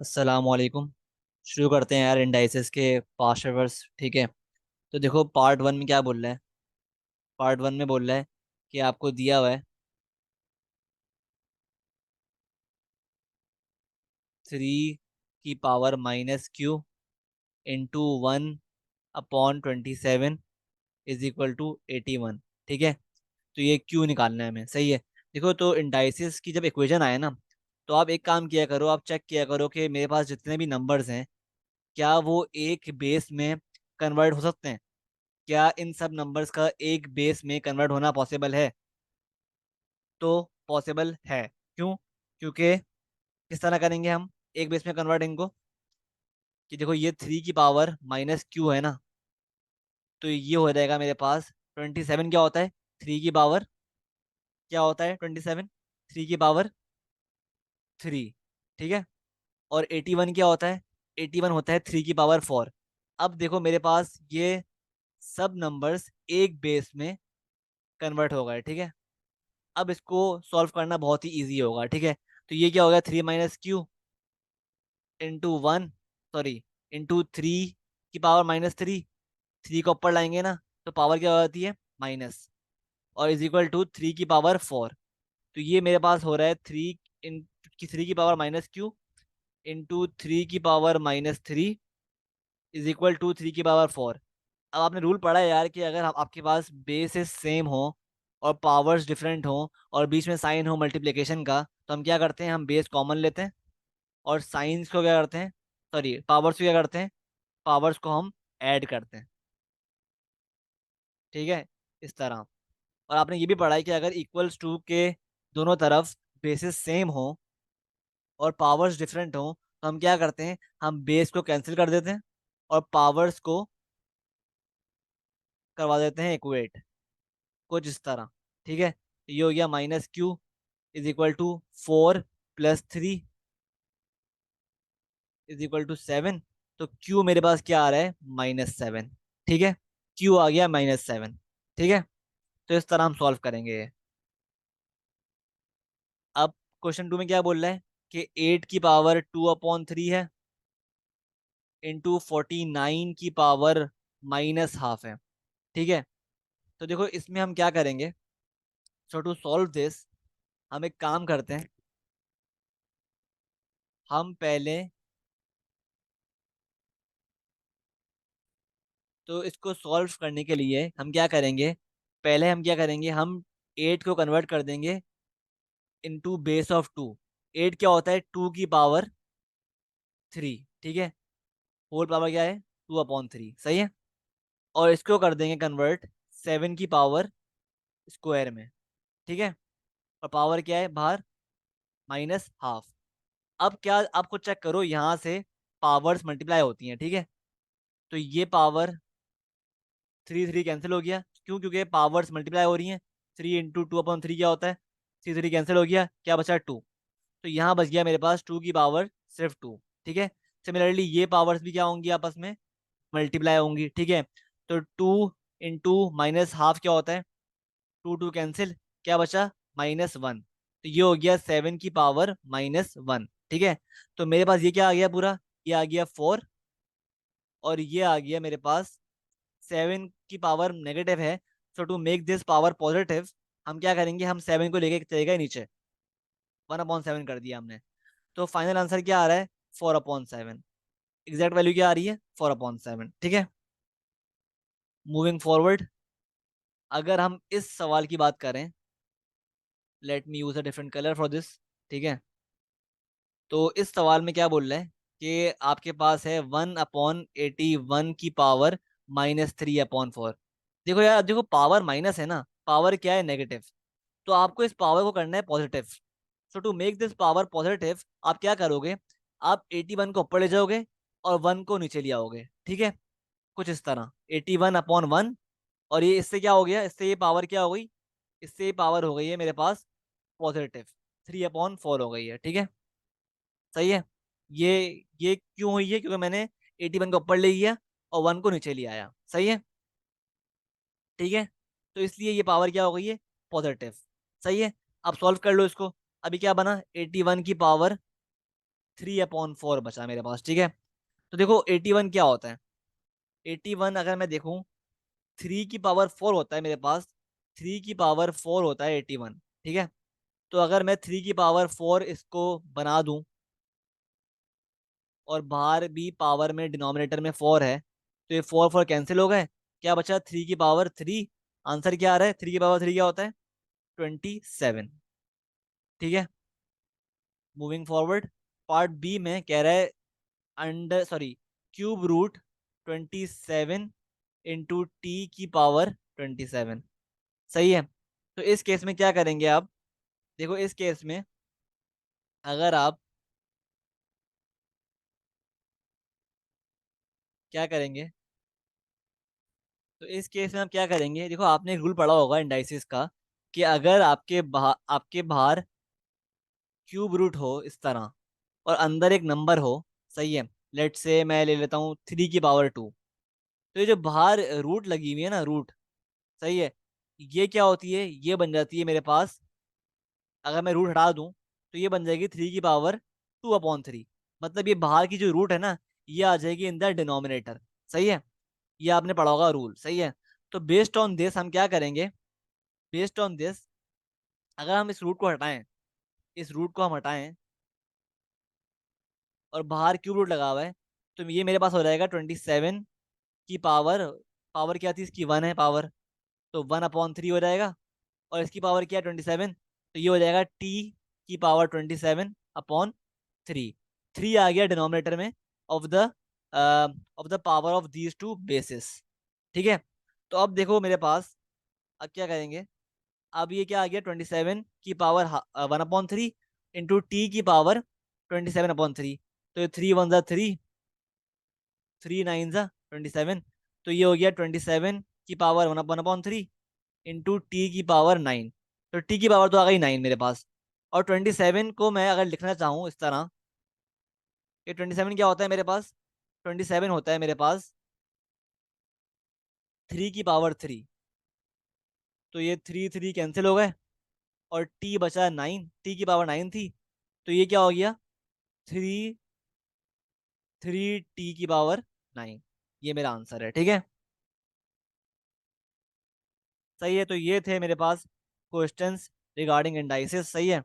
अस्सलामुअलैकुम। शुरू करते हैं यार इंडाइसेस के पास्ट पेपर्स। ठीक है, तो देखो पार्ट वन में क्या बोल रहा है। पार्ट वन में बोल रहा है कि आपको दिया हुआ है 3 की power -q into 1/27 is equal to 81। ठीक है, तो ये क्यू निकालना है हमें। सही है। देखो तो इंडाइसेस की जब इक्वेशन आए ना, तो आप एक काम किया करो, आप चेक किया करो कि मेरे पास जितने भी नंबर्स हैं क्या वो एक बेस में कन्वर्ट हो सकते हैं। क्या इन सब नंबर्स का एक बेस में कन्वर्ट होना पॉसिबल है? तो पॉसिबल है। क्यों? क्योंकि किस तरह करेंगे हम एक बेस में कन्वर्ट इनको, कि देखो ये 3 की पावर -q है ना, तो ये हो जाएगा मेरे पास 27। क्या होता है 3 की पावर? क्या होता है 27? 3 की पावर 3। ठीक है। और 81 क्या होता है? 81 होता है 3 की पावर 4। अब देखो मेरे पास ये सब नंबर्स एक बेस में कन्वर्ट हो गए। ठीक है, अब इसको सॉल्व करना बहुत ही इजी होगा। ठीक है, तो ये क्या हो गया 3 - q इंटू 1, सॉरी, इंटू 3 की पावर -3। 3 को ऊपर लाएंगे ना, तो पावर क्या हो जाती है माइनस, और इज इक्वल टू 3 की पावर 4। तो ये मेरे पास हो रहा है 3 की पावर -q इंटू 3 की पावर -3 इज इक्वल टू 3 की पावर 4। अब आपने रूल पढ़ा है यार कि अगर आपके पास बेसिस सेम हो और पावर्स डिफरेंट हो और बीच में साइन हो मल्टीप्लिकेशन का, तो हम क्या करते हैं, हम बेस कॉमन लेते हैं और साइंस को क्या करते हैं, सॉरी पावर्स को क्या करते हैं, पावर्स को हम ऐड करते हैं। ठीक है, इस तरह। और आपने ये भी पढ़ा है कि अगर इक्वल्स टू के दोनों तरफ बेसिस सेम हो और पावर्स डिफरेंट हो, तो हम क्या करते हैं, हम बेस को कैंसिल कर देते हैं और पावर्स को करवा देते हैं इक्वेट, कुछ इस तरह। ठीक है, तो ये हो गया -q is equal to 4 + 3 is equal to 7। तो q मेरे पास क्या आ रहा है -7। ठीक है, q आ गया -7। ठीक है, तो इस तरह हम सॉल्व करेंगे ये। अब क्वेश्चन टू में क्या बोल रहा है कि 8 की पावर 2/3 है इंटू 49 की पावर -½ है। ठीक है, तो देखो इसमें हम क्या करेंगे, सो टू सॉल्व दिस हम एक काम करते हैं, हम पहले तो इसको सॉल्व करने के लिए हम क्या करेंगे, पहले हम क्या करेंगे, हम 8 को कन्वर्ट कर देंगे इनटू बेस ऑफ 2। 8 क्या होता है 2 की पावर 3। ठीक है, होल पावर क्या है 2/3। सही है। और इसको कर देंगे कन्वर्ट 7 की पावर स्क्वायर में। ठीक है, और पावर क्या है बाहर -½ अब क्या, आपको चेक करो यहाँ से पावर्स मल्टीप्लाई होती हैं। ठीक है, तो ये पावर 3 कैंसिल हो गया। क्यों? क्योंकि पावर्स मल्टीप्लाई हो रही हैं। 3 × 2/3 क्या होता है, 3 कैंसिल हो गया, क्या बचा 2। तो यहाँ बच गया मेरे पास 2 की पावर सिर्फ 2। ठीक है, सिमिलरली ये पावर्स भी क्या होंगी आपस में मल्टीप्लाई होंगी। ठीक है, तो 2 × -½ क्या होता है, 2 कैंसिल, क्या बचा -1। तो ये हो गया 7 की पावर -1। ठीक है, तो मेरे पास ये क्या आ गया पूरा, ये आ गया 4, और ये आ गया मेरे पास 7 की पावर नेगेटिव है। So to make this power positive हम क्या करेंगे, हम 7 को लेके चले गए नीचे, 1/7 कर दिया हमने। तो फाइनल आंसर क्या आ रहा है 4/7। एग्जैक्ट वैल्यू क्या आ रही है 4/7। ठीक है, मूविंग फॉरवर्ड, अगर हम इस सवाल की बात करें, let me use a different colour for this. ठीक है, तो इस सवाल में क्या बोल रहे हैं कि आपके पास है 1/81 की पावर -3/4। देखो यार, देखो पावर माइनस है ना, पावर क्या है नेगेटिव, तो आपको इस पावर को करना है positive. So to make this power positive आप क्या करोगे, आप 81 को ऊपर ले जाओगे और 1 को नीचे ले आओगे। ठीक है, कुछ इस तरह 81/1। और ये इससे क्या हो गया, इससे ये पावर क्या हो गई, इससे ये पावर हो गई है मेरे पास पॉजिटिव, 3/4 हो गई है। ठीक है, सही है। ये ये क्यों हुई है, क्योंकि मैंने 81 को ऊपर ले लिया और 1 को नीचे ले आया। सही है। ठीक है, तो इसलिए ये पावर क्या हो गई है पॉजिटिव। सही है, अब सॉल्व कर लो इसको। अभी क्या बना 81 की पावर 3/4 बचा मेरे पास, ठीक है। तो देखो 81 क्या होता है। 81 अगर मैं देखूं, 3 की पावर 4 होता है मेरे पास। 3 की पावर 4 होता है 81, ठीक है। तो अगर मैं 3 की पावर 4 इसको बना दूं, और बाहर भी पावर में डिनोमिनेटर में 4 है, तो ये 4 4 कैंसिल हो गए। क्या बचा? 3 की पावर 3। आंसर क्या आ रहा है? 3 की पावर 3 क्या होता है? 27, ठीक है। मूविंग फॉरवर्ड, पार्ट बी में कह रहा है under sorry cube root 27 into T की पावर 27। सही है। तो इस केस में क्या करेंगे आप? देखो इस केस में अगर आप क्या करेंगे, तो इस केस में आप क्या करेंगे, देखो आपने एक रूल पढ़ा होगा इंडाइसिस का, कि अगर आपके बाहर क्यूब रूट हो इस तरह, और अंदर एक नंबर हो, सही है। लेट से मैं ले लेता हूँ 3 की पावर 2। तो ये जो बाहर रूट लगी हुई है ना, रूट, सही है, ये क्या होती है? ये बन जाती है मेरे पास, अगर मैं रूट हटा दूं तो ये बन जाएगी 3 की पावर 2/3। मतलब ये बाहर की जो रूट है ना, ये आ जाएगी इन द डिनोमिनेटर। सही है। ये आपने पढ़ा होगा रूल, सही है। तो बेस्ड ऑन दिस हम क्या करेंगे? बेस्ड ऑन दिस, अगर हम इस रूट को हटाएं, इस रूट को हम हटाएं, और बाहर क्यूब रूट लगा हुआ है, तो ये मेरे पास हो जाएगा 27 की पावर, पावर क्या थी इसकी? 1 है पावर, तो 1/3 हो जाएगा। और इसकी पावर क्या है? 27। तो ये हो जाएगा T की पावर 27/3। 3 आ गया डिनोमिनेटर में, of the power of these two basis, ठीक है। तो अब देखो मेरे पास, अब क्या करेंगे? अब ये क्या आ गया? 27 की पावर 1/3 इंटू T की पावर 27/3। तो 3 1 3, 3 9 27। तो ये हो गया 27 की पावर 1/3 इंटू T की पावर 9। तो T की पावर तो आ गई 9 मेरे पास। और 27 को मैं अगर लिखना चाहूँ इस तरह, कि 27 क्या होता है मेरे पास? 27 होता है मेरे पास 3 की पावर 3। तो ये 3 3 कैंसिल हो गए, और T बचा 9, T की पावर 9 थी। तो ये क्या हो गया? 3 3 T की पावर 9। ये मेरा आंसर है, ठीक है। सही है। तो ये थे मेरे पास क्वेश्चंस रिगार्डिंग इंडाइसिस, सही है।